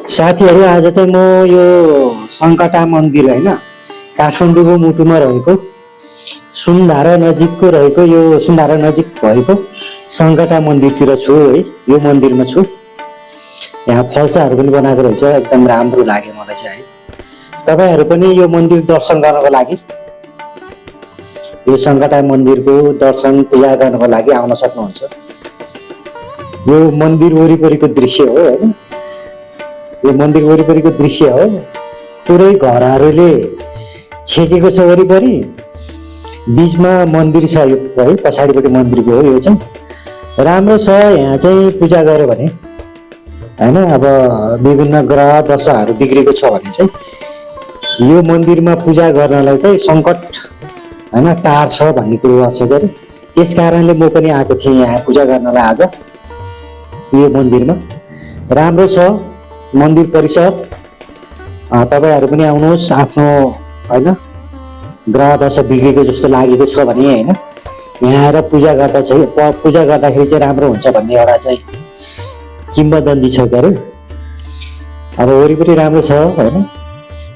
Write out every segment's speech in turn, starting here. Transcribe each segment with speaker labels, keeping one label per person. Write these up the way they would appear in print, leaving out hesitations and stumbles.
Speaker 1: साथीहरू आज चाहिँ म यो सङ्कटा मन्दिर होइन काठमाडौँको मुटुमा रहेको सुन्धारा नजिकको रहेको यो सुन्धारा नजिक भएको सङ्कटा मन्दिरतिर छु है। यो मन्दिरमा छु। यहाँ फल्साहरू पनि बनाएको रहेछ, एकदम राम्रो लाग्यो मलाई चाहिँ है। तपाईँहरू पनि यो मन्दिर दर्शन गर्नको लागि, यो सङ्कटा मन्दिरको दर्शन पूजा गर्नको लागि आउन सक्नुहुन्छ। यो मन्दिर वरिपरिको दृश्य हो होइन, यो मन्दिर वरिपरिको दृश्य हो। पुरै घरहरूले छेकेको छ वरिपरि, बिचमा मन्दिर छ यो है, पछाडिपट्टि मन्दिरको हो। यो चाहिँ राम्रो छ। यहाँ चाहिँ पूजा गर्यो भने होइन, अब विभिन्न ग्रह दशाहरू बिग्रेको छ भने चाहिँ यो मन्दिरमा पूजा गर्नलाई चाहिँ सङ्कट होइन टार्छ भन्ने कुरो गर्छ गरे। त्यस कारणले म पनि आएको थिएँ यहाँ पूजा गर्नलाई आज। यो मन्दिरमा राम्रो छ मन्दिर परिसर। तपाईँहरू पनि आउनुहोस्। आफ्नो होइन ग्रह दशा बिग्रेको जस्तो लागेको छ भने होइन, यहाँ आएर पूजा गर्दा चाहिँ पूजा गर्दाखेरि चाहिँ राम्रो हुन्छ भन्ने एउटा चाहिँ किम्बदन्ती छ गरे। अब वरिपरि राम्रो छ होइन।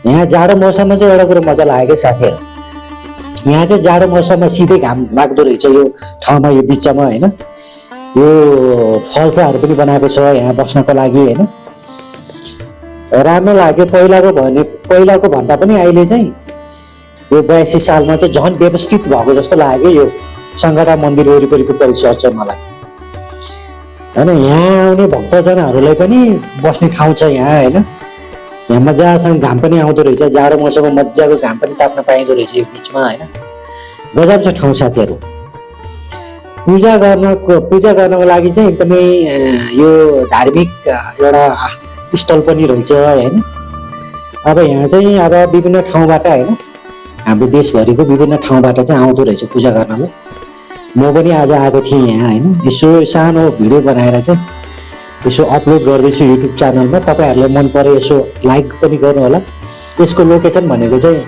Speaker 1: यहाँ जाडो मौसममा चाहिँ एउटा कुरो मजा लाग्यो साथीहरू, यहाँ चाहिँ जाडो मौसममा सिधै घाम लाग्दो रहेछ यो ठाउँमा, यो बिचमा होइन। यो फल्साहरू पनि बनाएको छ यहाँ बस्नको लागि होइन, राम्रो लाग्यो। पहिलाको भन्दा पनि अहिले चाहिँ यो 82 सालमा चाहिँ झन् व्यवस्थित भएको जस्तो लाग्यो यो सङ्कटा मन्दिर वरिपरिको परिसर चाहिँ मलाई होइन। यहाँ आउने भक्तजनहरूलाई पनि बस्ने ठाउँ छ यहाँ होइन। यहाँ मजासँग घाम पनि आउँदो रहेछ, जाडो मौसममा मजाको घाम पनि ताप्न पाइँदो रहेछ यो बिचमा होइन। गजब छ ठाउँ साथीहरू। पूजा गर्नको लागि चाहिँ एकदमै यो धार्मिक एउटा स्थल पनि रहेछ होइन। अब यहाँ चाहिँ अब विभिन्न ठाउँबाट होइन, हाम्रो देशभरिको विभिन्न ठाउँबाट चाहिँ आउँदो रहेछ पूजा गर्नलाई। म पनि आज आएको थिएँ यहाँ होइन। यसो सानो भिडियो बनाएर चाहिँ यसो अपलोड गर्दैछु युट्युब च्यानलमा। तपाईँहरूलाई मन पऱ्यो यसो लाइक पनि गर्नु होला। यसको लोकेसन भनेको चाहिँ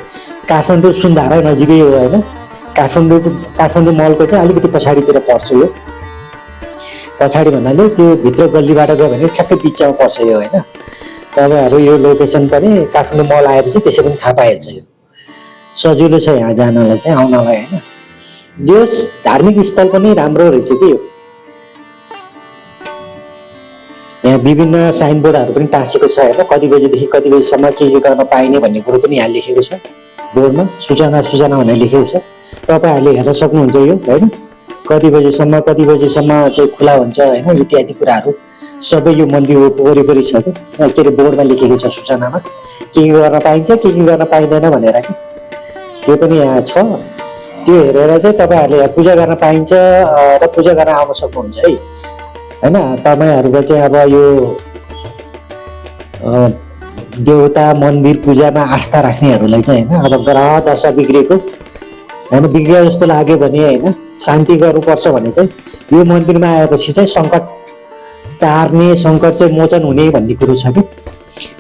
Speaker 1: काठमाडौँ सुन्धारा नजिकै हो होइन। काठमाडौँ मलको चाहिँ अलिकति पछाडितिर पर्छ यो। पछाडि भन्नाले त्यो भित्र गल्लीबाट गयो भने ठ्याक्कै बिचमा पर्छ यो होइन। तपाईँहरू यो लोकेसन पनि काठमाडौँ मल आएपछि त्यसै पनि थाहा पाइहाल्छ। यो सजिलो छ यहाँ जानलाई चाहिँ, आउनलाई होइन। यो धार्मिक स्थल पनि राम्रो रहेछ कि यो। यहाँ विभिन्न साइनबोर्डहरू पनि टाँसेको छ होइन। कति बजीदेखि कति बजीसम्म के गर्न पाइने भन्ने कुरो पनि यहाँ लेखेको छ बोर्डमा। सूचना भनेर लेखेको छ, तपाईँहरूले हेर्न सक्नुहुन्छ यो होइन। कति बजीसम्म चाहिँ खुला हुन्छ होइन, इत्यादि कुराहरू सबै यो मन्दिर वरिपरि छ कि के अरे बोर्डमा लेखेको छ सूचनामा। के गर्न पाइन्छ के गर्न पाइँदैन भनेर कि यो पनि यहाँ छ। त्यो हेरेर चाहिँ तपाईँहरूले यहाँ पूजा गर्न पाइन्छ र पूजा गर्न आउन सक्नुहुन्छ है होइन। तपाईँहरूको चाहिँ अब यो देवता मन्दिर पूजामा आस्था राख्नेहरूलाई चाहिँ होइन, अब ग्रह दशा बिग्रेको होइन, बिग्रियो जस्तो लाग्यो भने होइन, शान्ति गर्नुपर्छ भने चाहिँ यो मन्दिरमा आएपछि चाहिँ सङ्कट टार्ने, सङ्कट चाहिँ मोचन हुने भन्ने कुरो छ कि।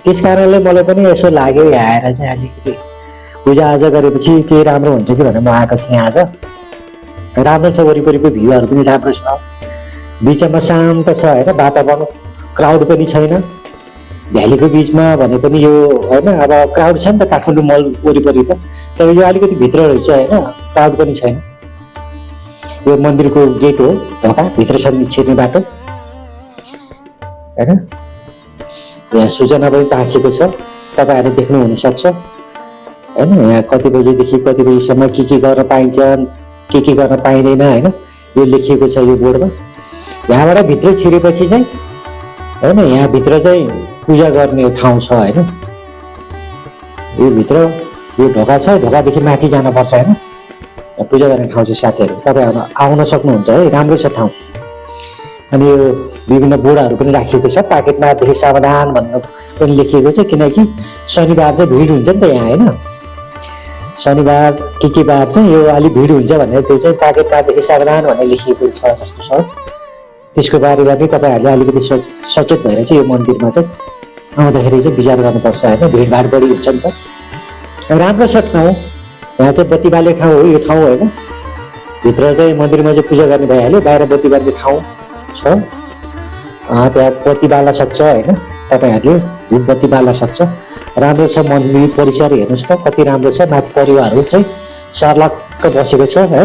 Speaker 1: त्यस कारणले मलाई पनि यसो लाग्यो यहाँ आएर चाहिँ अलिकति पूजाआजा गरेपछि केही राम्रो हुन्छ कि भनेर म आएको थिएँ आज। राम्रो छ, वरिपरिको भ्यूहरू पनि राम्रो छ, बिचमा शान्त छ होइन। वातावरण क्राउड पनि छैन भ्यालीको बिचमा भने पनि यो होइन। अब क्राउड छ नि त काठमाडौँ मल वरिपरि त, तर यो अलिकति भित्र रहेछ होइन, क्राउड पनि छैन। यो मन्दिरको गेट हो, ढोका भित्र छ छिर्ने बाटो होइन। यहाँ सूचना पनि टाँसेको छ, तपाईँहरू देख्नु हुनसक्छ होइन। यहाँ कति बजीदेखि कति बजीसम्म के गर्न पाइन्छ के गर्न पाइँदैन होइन, यो लेखिएको छ यो बोर्डमा। यहाँबाट भित्र छिरेपछि चाहिँ होइन, यहाँभित्र चाहिँ पूजा गर्ने ठाउँ छ होइन। यो भित्र यो ढोका छ, ढोकादेखि माथि जानुपर्छ होइन, पूजा गर्ने ठाउँ चाहिँ साथीहरू। तपाईँहरू आउन सक्नुहुन्छ है, राम्रो छ ठाउँ। अनि यो विभिन्न बोर्डहरू पनि राखिएको छ, पाकेटमारदेखि सावधान भनेर पनि लेखिएको छ, किनकि शनिबार चाहिँ भिड हुन्छ नि त यहाँ होइन। शनिबार के बार चाहिँ यो अलिक भिड हुन्छ भनेर त्यो चाहिँ पाकेटमारदेखि सावधान भनेर लेखिएको छ जस्तो छ। त्यसको बारेमा पनि तपाईँहरूले अलिकति सचेत भएर चाहिँ यो मन्दिरमा चाहिँ आउँदाखेरि चाहिँ विचार गर्नुपर्छ होइन। भिडभाड बढी हुन्छ नि त। राम्रो छ ठाउँ, यहाँ चाहिँ बत्ती बाल्ने ठाउँ हो यो ठाउँ होइन। भित्र चाहिँ मन्दिरमा चाहिँ पूजा गर्ने भइहाल्यो, बाहिर बत्ती बाल्ने ठाउँ छ, त्यहाँ बत्ती बाल्न सक्छ होइन। तपाईँहरूले धुपबत्ती बाल्न सक्छ। राम्रो छ मन्दिर परिसर, हेर्नुहोस् त कति राम्रो छ। माथि परिवारहरू चाहिँ सर्लक्क बसेको छ है,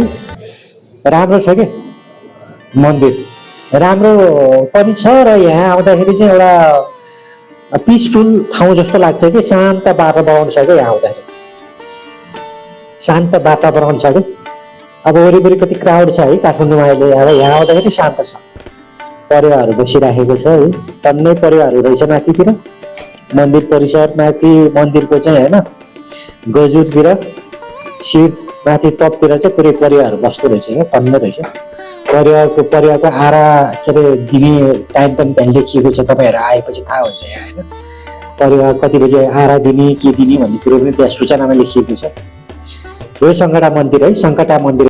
Speaker 1: राम्रो छ के मन्दिर, राम्रो पनि छ। र यहाँ आउँदाखेरि चाहिँ एउटा पिसफुल ठाउँ जस्तो लाग्छ कि शान्त वातावरण छ क्या यहाँ आउँदाखेरि, शान्त वातावरण छ कि। अब वरिपरि कति क्राउड छ है काठमाडौँमा अहिले, अब यहाँ आउँदाखेरि शान्त छ। परिवारहरू बसिराखेको छ है, टन्नै परिवारहरू रहेछ माथितिर मन्दिर परिसर। माथि मन्दिरको चाहिँ होइन गजुरतिर शिर माथि टपतिर चाहिँ पुरै परिवारहरू बस्दो रहेछ क्या, टन्नै रहेछ। परिवारको आरा के अरे दिने टाइम पनि त्यहाँ लेखिएको छ, तपाईँहरू आएपछि थाहा हुन्छ यहाँ होइन। परिवार कति बजी आरा दिने के दिने भन्ने कुरो पनि त्यहाँ सूचनामा लेखिएको छ। यो सङ्कटा मन्दिर है, सङ्कटा मन्दिर।